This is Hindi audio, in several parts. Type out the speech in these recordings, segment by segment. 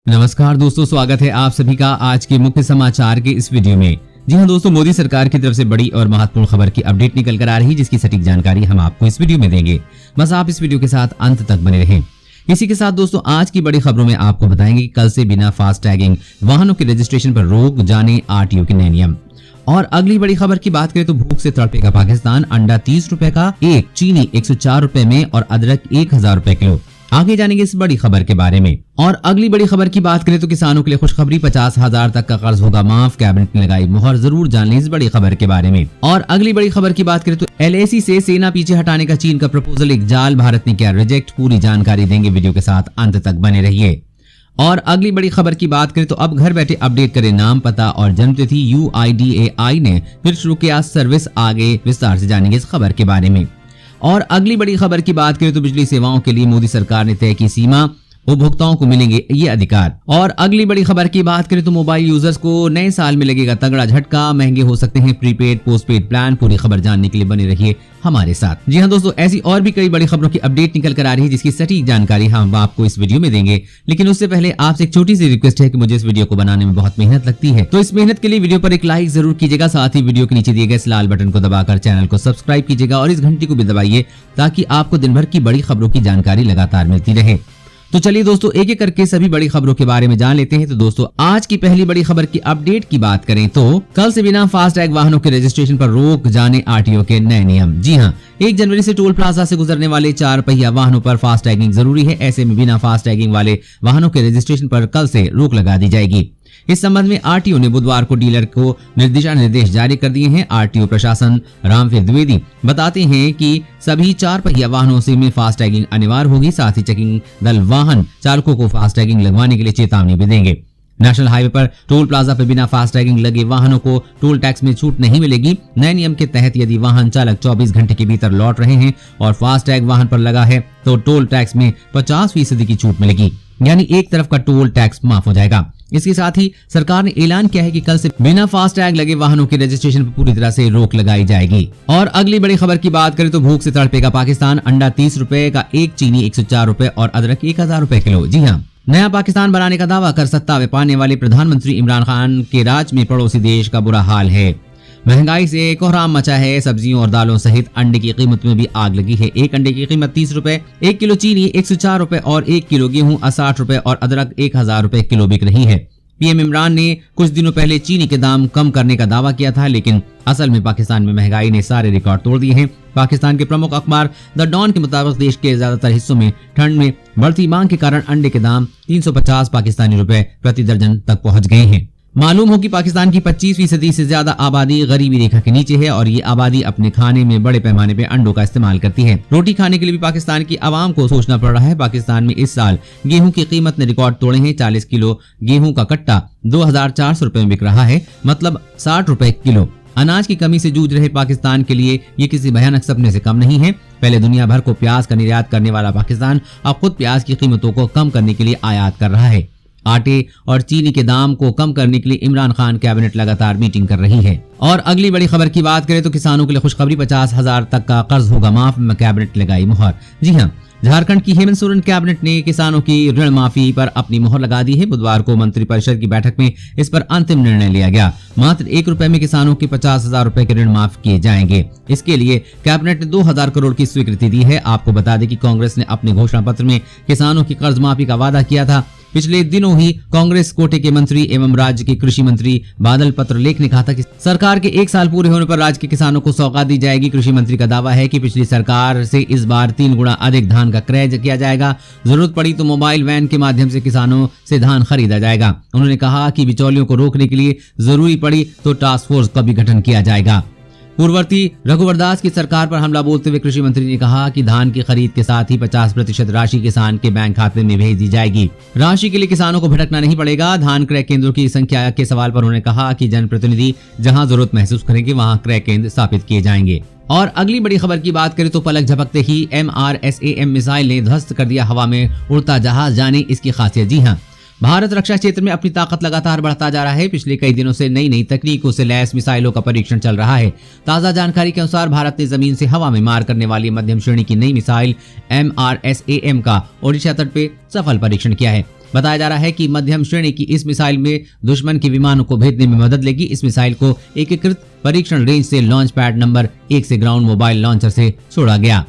नमस्कार दोस्तों, स्वागत है आप सभी का आज के मुख्य समाचार के इस वीडियो में। जी हां दोस्तों, मोदी सरकार की तरफ से बड़ी और महत्वपूर्ण खबर की अपडेट निकल कर आ रही है, जिसकी सटीक जानकारी हम आपको इस वीडियो में देंगे। बस आप इस वीडियो के साथ अंत तक बने रहें। इसी के साथ दोस्तों, आज की बड़ी खबरों में आपको बताएंगे कि कल से बिना फास्ट टैगिंग वाहनों के रजिस्ट्रेशन पर रोक, जाने आरटीओ के नए नियम। और अगली बड़ी खबर की बात करें तो भूख से तड़पेगा पाकिस्तान, अंडा 30 रुपए का एक, चीनी 104 रुपए में और अदरक 1000 रुपए किलो। आगे जानेंगे इस बड़ी खबर के बारे में। और अगली बड़ी खबर की बात करें तो किसानों के लिए खुशखबरी, 50,000 तक का कर्ज होगा माफ, कैबिनेट ने लगाई मुहर। जरूर जान लें इस बड़ी खबर के बारे में। और अगली बड़ी खबर की बात करें तो LAC से सेना पीछे हटाने का चीन का प्रपोजल एक जाल, भारत ने किया रिजेक्ट। पूरी जानकारी देंगे, वीडियो के साथ अंत तक बने रहिए। और अगली बड़ी खबर की बात करें तो अब घर बैठे अपडेट करें नाम, पता और जन्मतिथि। UIDAI ने फिर शुरू किया सर्विस, आगे विस्तार से जानेंगे इस खबर के बारे में। और अगली बड़ी खबर की बात करें तो बिजली सेवाओं के लिए मोदी सरकार ने तय की सीमा, उपभोक्ताओं को मिलेंगे ये अधिकार। और अगली बड़ी खबर की बात करें तो मोबाइल यूजर्स को नए साल में लगेगा तगड़ा झटका, महंगे हो सकते हैं प्रीपेड पोस्टपेड प्लान। पूरी खबर जानने के लिए बने रहिए हमारे साथ। जी हां दोस्तों, ऐसी और भी कई बड़ी खबरों की अपडेट निकल कर आ रही है, जिसकी सटीक जानकारी हम आपको इस वीडियो में देंगे। लेकिन उससे पहले आपसे एक छोटी सी रिक्वेस्ट है कि मुझे इस वीडियो को बनाने में बहुत मेहनत लगती है, तो इस मेहनत के लिए वीडियो पर एक लाइक जरूर कीजिएगा। साथ ही वीडियो के नीचे दिए गए इस लाल बटन को दबाकर चैनल को सब्सक्राइब कीजिएगा और इस घंटी को भी दबाइए, ताकि आपको दिन भर की बड़ी खबरों की जानकारी लगातार मिलती रहे। तो चलिए दोस्तों, एक एक करके सभी बड़ी खबरों के बारे में जान लेते हैं। तो दोस्तों, आज की पहली बड़ी खबर की अपडेट की बात करें तो कल से बिना फास्ट टैग वाहनों के रजिस्ट्रेशन पर रोक, जाने आरटीओ के नए नियम। जी हां, 1 जनवरी से टोल प्लाजा से गुजरने वाले 4 पहिया वाहनों पर फास्ट टैगिंग जरूरी है। ऐसे में बिना फास्ट टैगिंग वाले वाहनों के रजिस्ट्रेशन पर कल से रोक लगा दी जाएगी। इस संबंध में आरटीओ ने बुधवार को डीलर को दिशा निर्देश जारी कर दिए हैं। आरटीओ प्रशासन रामवीर द्विवेदी बताते हैं कि सभी 4 पहिया वाहनों से में फास्ट टैगिंग अनिवार्य होगी। साथ ही चेकिंग दल वाहन चालकों को फास्ट टैगिंग लगवाने के लिए चेतावनी भी देंगे। नेशनल हाईवे पर टोल प्लाजा पर बिना फास्ट टैगिंग लगे वाहनों को टोल टैक्स में छूट नहीं मिलेगी। नए नियम के तहत यदि वाहन चालक 24 घंटे के भीतर लौट रहे हैं और फास्ट टैग वाहन पर लगा है तो टोल टैक्स में 50% की छूट मिलेगी, यानी एक तरफ का टोल टैक्स माफ हो जाएगा। इसके साथ ही सरकार ने ऐलान किया है कि कल से बिना फास्ट टैग लगे वाहनों के रजिस्ट्रेशन पर पूरी तरह से रोक लगाई जाएगी। और अगली बड़ी खबर की बात करें तो भूख से तड़पेगा पाकिस्तान, अंडा 30 रुपए का एक, चीनी 104 रुपए और अदरक 1000 रुपए किलो। जी हाँ, नया पाकिस्तान बनाने का दावा कर सत्ता में पाने वाले प्रधानमंत्री इमरान खान के राज में पड़ोसी देश का बुरा हाल है। महंगाई से कोहराम मचा है, सब्जियों और दालों सहित अंडे की कीमत में भी आग लगी है। एक अंडे की कीमत 30 रुपए, 1 किलो चीनी 104 रुपए और 1 किलो गेहूं 60 रुपए और अदरक 1000 रुपए किलो बिक रही है। पीएम इमरान ने कुछ दिनों पहले चीनी के दाम कम करने का दावा किया था, लेकिन असल में पाकिस्तान में महंगाई ने सारे रिकॉर्ड तोड़ दिए हैं। पाकिस्तान के प्रमुख अखबार द डॉन के मुताबिक देश के ज्यादातर हिस्सों में ठंड में बढ़ती मांग के कारण अंडे के दाम 350 पाकिस्तानी रुपए प्रति दर्जन तक पहुंच गए हैं। मालूम हो कि पाकिस्तान की 25% से ज्यादा आबादी गरीबी रेखा के नीचे है और ये आबादी अपने खाने में बड़े पैमाने पे अंडों का इस्तेमाल करती है। रोटी खाने के लिए भी पाकिस्तान की आवाम को सोचना पड़ रहा है। पाकिस्तान में इस साल गेहूं की कीमत ने रिकॉर्ड तोड़े हैं। 40 किलो गेहूं का कट्टा 2400 रुपए में बिक रहा है, मतलब 60 रुपए किलो। अनाज की कमी से जूझ रहे पाकिस्तान के लिए ये किसी भयानक सपने से कम नहीं है। पहले दुनिया भर को प्याज का निर्यात करने वाला पाकिस्तान अब खुद प्याज की कीमतों को कम करने के लिए आयात कर रहा है। आटे और चीनी के दाम को कम करने के लिए इमरान खान कैबिनेट लगातार मीटिंग कर रही है। और अगली बड़ी खबर की बात करें तो किसानों के लिए खुशखबरी, 50,000 तक का कर्ज होगा माफ, कैबिनेट लगाई मुहर। जी हां, झारखंड की हेमंत सोरेन कैबिनेट ने किसानों की ऋण माफी पर अपनी मुहर लगा दी है। बुधवार को मंत्रिपरिषद की बैठक में इस पर अंतिम निर्णय लिया गया। मात्र 1 रुपए में किसानों के 50,000 रुपए के ऋण माफ किए जाएंगे। इसके लिए कैबिनेट ने 2000 करोड़ की स्वीकृति दी है। आपको बता दें कि कांग्रेस ने अपने घोषणा पत्र में किसानों की कर्ज माफी का वादा किया था। पिछले दिनों ही कांग्रेस कोटे के मंत्री एवं राज्य के कृषि मंत्री बादल पत्रलेख ने कहा था कि सरकार के 1 साल पूरे होने पर राज्य के किसानों को सौगात दी जाएगी। कृषि मंत्री का दावा है कि पिछली सरकार से इस बार 3 गुना अधिक धान का क्रय किया जाएगा। जरूरत पड़ी तो मोबाइल वैन के माध्यम से किसानों से धान खरीदा जाएगा। उन्होंने कहा कि बिचौलियों को रोकने के लिए जरूरी पड़ी तो टास्क फोर्स का भी गठन किया जाएगा। पूर्ववर्ती रघुवर दास की सरकार पर हमला बोलते हुए कृषि मंत्री ने कहा कि धान की खरीद के साथ ही 50% राशि किसान के बैंक खाते में भेज दी जाएगी। राशि के लिए किसानों को भटकना नहीं पड़ेगा। धान क्रय केंद्रों की संख्या के सवाल पर उन्होंने कहा कि जनप्रतिनिधि जहां जरूरत महसूस करेंगे वहां क्रय केंद्र स्थापित किए जाएंगे। और अगली बड़ी खबर की बात करें तो पलक झपकते ही MRSAM मिसाइल ने ध्वस्त कर दिया हवा में उड़ता जहाज, जाने इसकी खासियत। जी हाँ, भारत रक्षा क्षेत्र में अपनी ताकत लगातार बढ़ता जा रहा है। पिछले कई दिनों से नई नई तकनीकों से लैस मिसाइलों का परीक्षण चल रहा है। ताजा जानकारी के अनुसार भारत ने जमीन से हवा में मार करने वाली मध्यम श्रेणी की नई मिसाइल MRSAM का ओडिशा तट पे सफल परीक्षण किया है। बताया जा रहा है कि मध्यम श्रेणी की इस मिसाइल में दुश्मन के विमानों को भेदने में मदद लेगी। इस मिसाइल को एकीकृत परीक्षण रेंज से लॉन्च पैड नंबर 1 से ग्राउंड मोबाइल लॉन्चर से छोड़ा गया।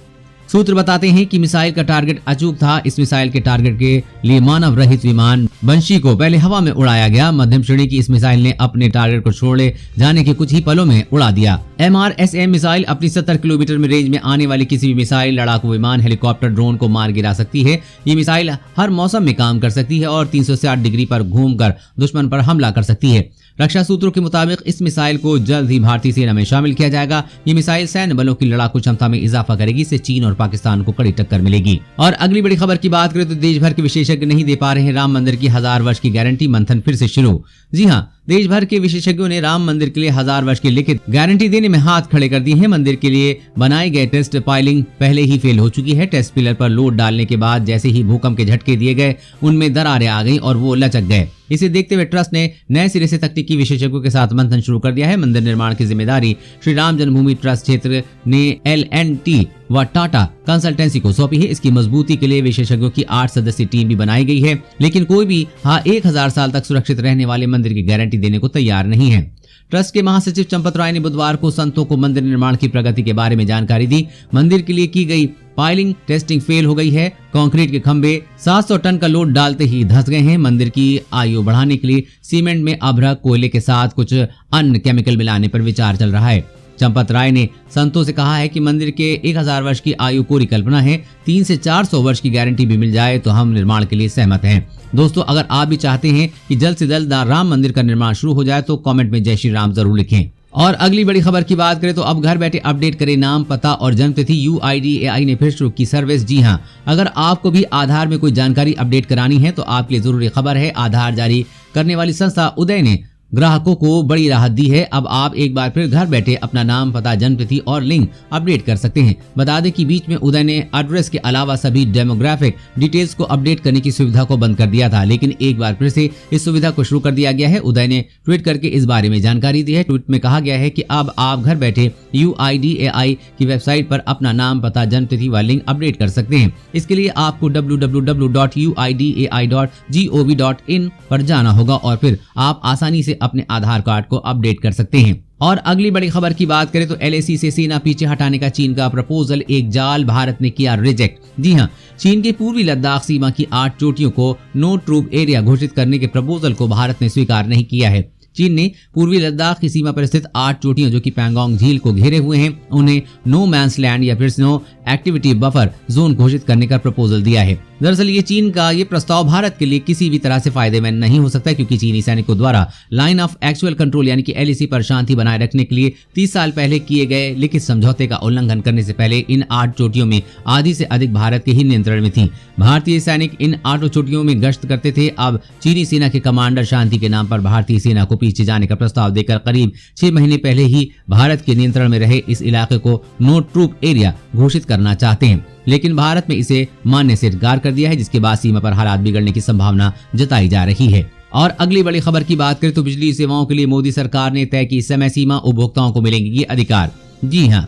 सूत्र बताते हैं कि मिसाइल का टारगेट अचूक था। इस मिसाइल के टारगेट के लिए मानव रहित विमान बंशी को पहले हवा में उड़ाया गया। मध्यम श्रेणी की इस मिसाइल ने अपने टारगेट को छोड़े जाने के कुछ ही पलों में उड़ा दिया। MRSAM मिसाइल अपनी 70 किलोमीटर में रेंज में आने वाली किसी भी मिसाइल, लड़ाकू विमान, हेलीकॉप्टर, ड्रोन को मार गिरा सकती है। ये मिसाइल हर मौसम में काम कर सकती है और 360 डिग्री पर घूमकर दुश्मन पर हमला कर सकती है। रक्षा सूत्रों के मुताबिक इस मिसाइल को जल्द ही भारतीय सेना में शामिल किया जाएगा। ये मिसाइल सैन्य बलों की लड़ाकू क्षमता में इजाफा करेगी। इससे चीन और पाकिस्तान को कड़ी टक्कर मिलेगी। और अगली बड़ी खबर की बात करें तो देश भर के विशेषज्ञ नहीं दे पा रहे हैं राम मंदिर की 1000 वर्ष की गारंटी। मंथन फिर से शुरू। जी हाँ, देश भर के विशेषज्ञों ने राम मंदिर के लिए 1000 वर्ष की लिखित गारंटी देने में हाथ खड़े कर दिए हैं। मंदिर के लिए बनाए गए टेस्ट पाइलिंग पहले ही फेल हो चुकी है। टेस्ट पिलर पर लोड डालने के बाद जैसे ही भूकंप के झटके दिए गए, उनमें दरारें आ गईं और वो लचक गए। इसे देखते हुए ट्रस्ट ने नए सिरे से तकनीकी विशेषज्ञों के साथ मंथन शुरू कर दिया है। मंदिर निर्माण की जिम्मेदारी श्री राम जन्मभूमि ट्रस्ट क्षेत्र ने L&T व टाटा कंसल्टेंसी को सौंपी है। इसकी मजबूती के लिए विशेषज्ञों की 8 सदस्यीय टीम भी बनाई गई है, लेकिन कोई भी 1000 साल तक सुरक्षित रहने वाले मंदिर की गारंटी देने को तैयार नहीं है। ट्रस्ट के महासचिव चंपत राय ने बुधवार को संतों को मंदिर निर्माण की प्रगति के बारे में जानकारी दी। मंदिर के लिए की गई पाइलिंग टेस्टिंग फेल हो गई है। कंक्रीट के खंभे 700 टन का लोड डालते ही धंस गए हैं। मंदिर की आयु बढ़ाने के लिए सीमेंट में अभ्रक कोयले के साथ कुछ अन्य केमिकल मिलाने पर विचार चल रहा है। चंपत राय ने संतों से कहा है कि मंदिर के 1000 वर्ष की आयु कोरी कल्पना है। 3 से 400 वर्ष की गारंटी भी मिल जाए तो हम निर्माण के लिए सहमत हैं। दोस्तों, अगर आप भी चाहते हैं कि जल्द से जल्द राम मंदिर का निर्माण शुरू हो जाए तो कमेंट में जय श्री राम जरूर लिखें। और अगली बड़ी खबर की बात करें तो अब घर बैठे अपडेट करें नाम, पता और जन्मतिथि। UIDAI ने फिर शुरू की सर्विस। जी हां, अगर आपको भी आधार में कोई जानकारी अपडेट करानी है तो आपके लिए जरूरी खबर है। आधार जारी करने वाली संस्था उदय ने ग्राहकों को बड़ी राहत दी है। अब आप एक बार फिर घर बैठे अपना नाम, पता, जन्मतिथि और लिंग अपडेट कर सकते हैं। बता दें कि बीच में उदय ने एड्रेस के अलावा सभी डेमोग्राफिक डिटेल्स को अपडेट करने की सुविधा को बंद कर दिया था, लेकिन एक बार फिर से इस सुविधा को शुरू कर दिया गया है। उदय ने ट्वीट करके इस बारे में जानकारी दी है। ट्वीट में कहा गया है कि अब आप घर बैठे UIDAI की वेबसाइट पर अपना नाम, पता, जन्मतिथि व लिंग अपडेट कर सकते हैं। इसके लिए आपको www.uidai.gov.in पर जाना होगा और फिर आप आसानी से अपने आधार कार्ड को अपडेट कर सकते हैं। और अगली बड़ी खबर की बात करें तो LAC से सेना पीछे हटाने का चीन का प्रपोजल एक जाल, भारत ने किया रिजेक्ट। जी हां, चीन के पूर्वी लद्दाख सीमा की 8 चोटियों को नो ट्रूप एरिया घोषित करने के प्रपोजल को भारत ने स्वीकार नहीं किया है। चीन ने पूर्वी लद्दाख की सीमा पर स्थित 8 चोटियां जो कि पैंगोंग झील को घेरे हुए हैं, उन्हें नो मैंस लैंड या फिर स्नो एक्टिविटी बफर जोन घोषित करने का प्रपोजल दिया है। दरअसल ये चीन का ये प्रस्ताव भारत के लिए किसी भी तरह से फायदेमंद नहीं हो सकता, क्योंकि चीनी सैनिकों द्वारा लाइन ऑफ एक्चुअल कंट्रोल यानी कि LAC पर शांति बनाए रखने के लिए 30 साल पहले किए गए लिखित समझौते का उल्लंघन करने से पहले इन 8 चोटियों में आधी से अधिक भारत के ही नियंत्रण में थी। भारतीय सैनिक इन 8 चोटियों में गश्त करते थे। अब चीनी सेना के कमांडर शांति के नाम पर भारतीय सेना को पीछे जाने का प्रस्ताव देकर करीब 6 महीने पहले ही भारत के नियंत्रण में रहे इस इलाके को नो ट्रूप एरिया घोषित करना चाहते हैं, लेकिन भारत में इसे मानने से इनकार कर दिया है, जिसके बाद सीमा पर हालात बिगड़ने की संभावना जताई जा रही है। और अगली बड़ी खबर की बात करें तो बिजली सेवाओं के लिए मोदी सरकार ने तय की समय सीमा, उपभोक्ताओं को मिलेंगे ये अधिकार। जी हां,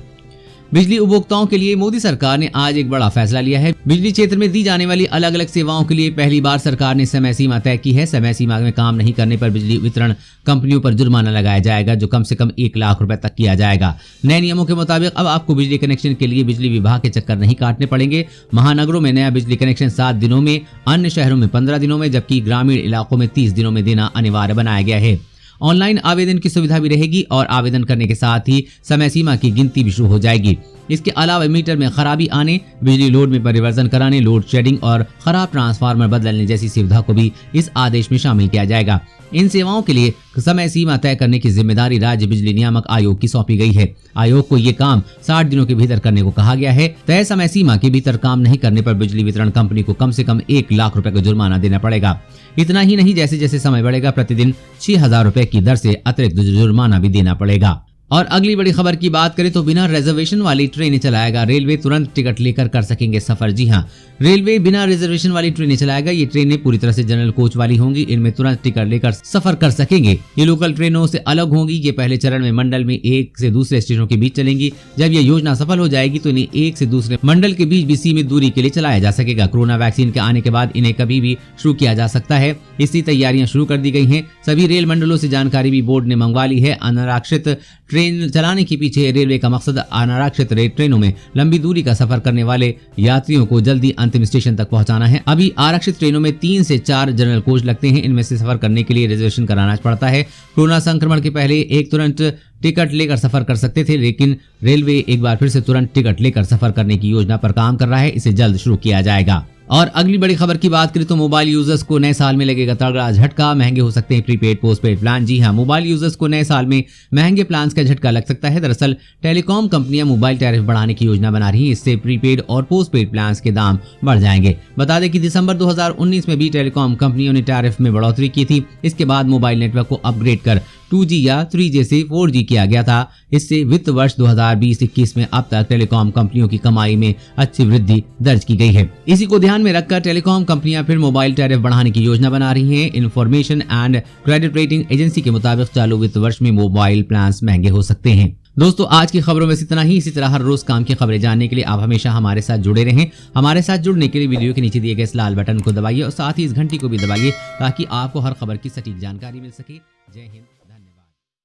बिजली उपभोक्ताओं के लिए मोदी सरकार ने आज एक बड़ा फैसला लिया है। बिजली क्षेत्र में दी जाने वाली अलग अलग सेवाओं के लिए पहली बार सरकार ने समय सीमा तय की है। समय सीमा में काम नहीं करने पर बिजली वितरण कंपनियों पर जुर्माना लगाया जाएगा, जो कम से कम 1 लाख रुपए तक किया जाएगा। नए नियमों के मुताबिक अब आपको बिजली कनेक्शन के लिए बिजली विभाग के चक्कर नहीं काटने पड़ेंगे। महानगरों में नया बिजली कनेक्शन 7 दिनों में, अन्य शहरों में 15 दिनों में, जबकि ग्रामीण इलाकों में 30 दिनों में देना अनिवार्य बनाया गया है। ऑनलाइन आवेदन की सुविधा भी रहेगी और आवेदन करने के साथ ही समय सीमा की गिनती भी शुरू हो जाएगी। इसके अलावा मीटर में खराबी आने, बिजली लोड में परिवर्तन कराने, लोड शेडिंग और खराब ट्रांसफार्मर बदलने जैसी सुविधा को भी इस आदेश में शामिल किया जाएगा। इन सेवाओं के लिए समय सीमा तय करने की जिम्मेदारी राज्य बिजली नियामक आयोग की सौंपी गई है। आयोग को ये काम 60 दिनों के भीतर करने को कहा गया है। तय समय सीमा के भीतर काम नहीं करने पर बिजली वितरण कंपनी को कम से कम 1 लाख रुपए का जुर्माना देना पड़ेगा। इतना ही नहीं, जैसे जैसे समय बढ़ेगा प्रतिदिन 6000 रुपए की दर से अतिरिक्त जुर्माना भी देना पड़ेगा। और अगली बड़ी खबर की बात करें तो बिना रिजर्वेशन वाली ट्रेनें चलाएगा रेलवे, तुरंत टिकट लेकर कर सकेंगे सफर। जी हां, रेलवे बिना रिजर्वेशन वाली ट्रेनें चलाएगा। ये ट्रेनें पूरी तरह से जनरल कोच वाली होंगी, इनमें तुरंत टिकट लेकर सफर कर सकेंगे। ये लोकल ट्रेनों से अलग होंगी। ये पहले चरण में मंडल में एक से दूसरे स्टेशनों के बीच चलेंगी। जब यह योजना सफल हो जाएगी तो इन्हें एक से दूसरे मंडल के बीच भी सीमित दूरी के लिए चलाया जा सकेगा। कोरोना वैक्सीन के आने के बाद इन्हें कभी भी शुरू किया जा सकता है। इसकी तैयारियां शुरू कर दी गई हैं। सभी रेल मंडलों से जानकारी भी बोर्ड ने मंगवा ली है। अनारक्षित ट्रेन चलाने के पीछे रेलवे का मकसद अनारक्षित रेल ट्रेनों में लंबी दूरी का सफर करने वाले यात्रियों को जल्दी अंतिम स्टेशन तक पहुंचाना है। अभी आरक्षित ट्रेनों में 3 से 4 जनरल कोच लगते हैं। इनमें से सफर करने के लिए रिजर्वेशन कराना पड़ता है। कोरोना संक्रमण के पहले एक तुरंत टिकट लेकर सफर कर सकते थे, लेकिन रेलवे एक बार फिर से तुरंत टिकट लेकर सफर करने की योजना पर काम कर रहा है। इसे जल्द शुरू किया जाएगा। और अगली बड़ी खबर की बात करें तो मोबाइल यूजर्स को नए साल में लगेगा तगड़ा झटका। महंगे हो सकते हैं प्रीपेड पोस्टपेड प्लान। जी हां, मोबाइल यूजर्स को नए साल में महंगे प्लान्स का झटका लग सकता है। दरअसल टेलीकॉम कंपनियां मोबाइल टैरिफ बढ़ाने की योजना बना रही हैं। इससे प्रीपेड और पोस्टपेड प्लान्स के दाम बढ़ जाएंगे। बता दें कि दिसंबर 2019 में भी टेलीकॉम कंपनियों ने टैरिफ में बढ़ोतरी की थी। इसके बाद मोबाइल नेटवर्क को अपग्रेड कर 2G या 3G से 4G किया गया था। इससे वित्त वर्ष 2020-21 में अब तक टेलीकॉम कंपनियों की कमाई में अच्छी वृद्धि दर्ज की गई है। इसी को ध्यान में रखकर टेलीकॉम कंपनियां फिर मोबाइल टैरिफ बढ़ाने की योजना बना रही हैं। Information and credit rating agency के मुताबिक चालू वित्त वर्ष में मोबाइल प्लान्स महंगे हो सकते हैं। दोस्तों, आज की खबरों में इतना ही। इसी तरह हर रोज काम की खबरें जानने के लिए आप हमेशा हमारे साथ जुड़े रहें। हमारे साथ जुड़ने के लिए वीडियो के नीचे दिए गए इस लाल बटन को दबाइए और साथ ही इस घंटी को भी दबाइए ताकि आपको हर खबर की सटीक जानकारी मिल सके। जय हिंद।